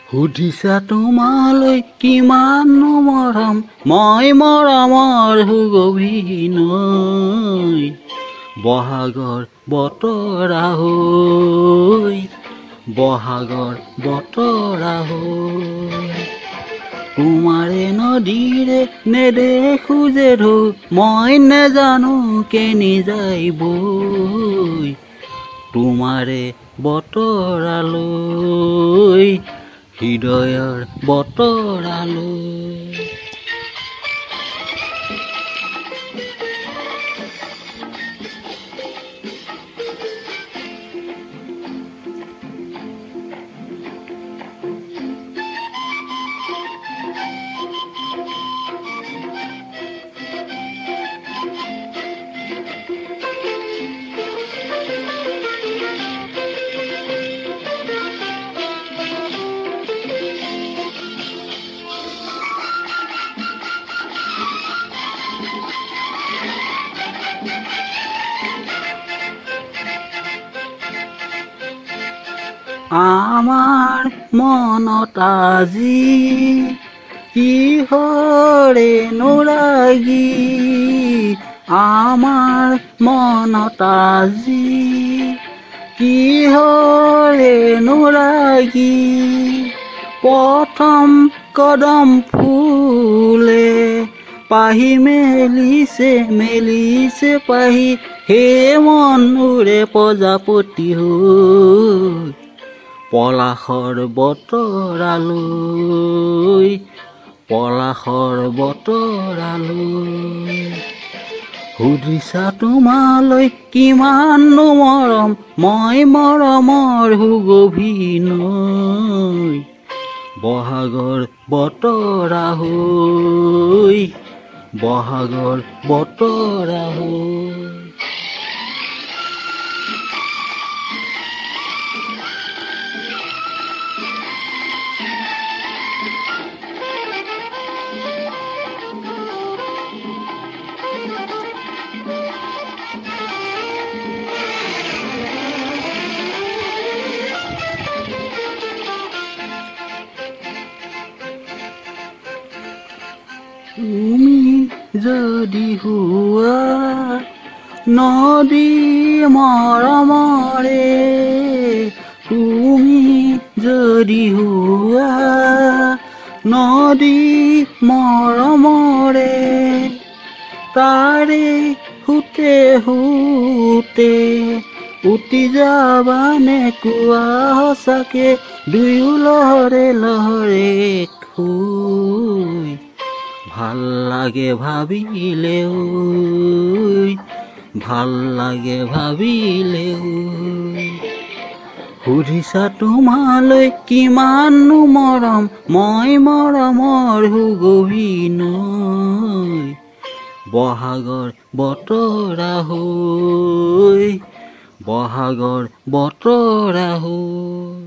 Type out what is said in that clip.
সুধিছা তোমালৈ কিমান মৰম মই মৰমৰ সুগভীৰ বহাগৰ বতৰা হৈ বহাগৰ বতৰা হৈ তোমাৰে নদীৰে নেদেখো যে ঢৌ মই নেজানো কেনি যাই বৈ তোমাৰে বতৰালৈ হৃদয়ৰ বতৰালৈ আমাৰ মনত আজি কিহৰে নুৰাগী আমাৰ মনত আজি কিহৰে নুৰাগী প্ৰথম কদম ফুলে পাহি মেলিছে পাহি হে মন উৰে প্ৰজাপতি হৈ পলাশৰ বতৰালৈ সুধিছা তোমালৈ কিমান মৰম মই মৰমৰ সুগভীৰ বহাগৰ বতৰা হৈ বহাগৰ বতৰা হৈ তুমি যদি হোৱা নদী মৰমৰে তুমি যদি হোৱা নদী মৰমৰে তাৰে সুতে উটি যাবানে কোৱা সঁচাকে দুয়ো লহৰে শুই ভাল লাগে ভাবিলে সুধিছা তোমালৈ কিমান মৰম মই মৰমৰ সুগভীৰ বহাগৰ বতৰা হৈ বহাগৰ বতৰা হৈ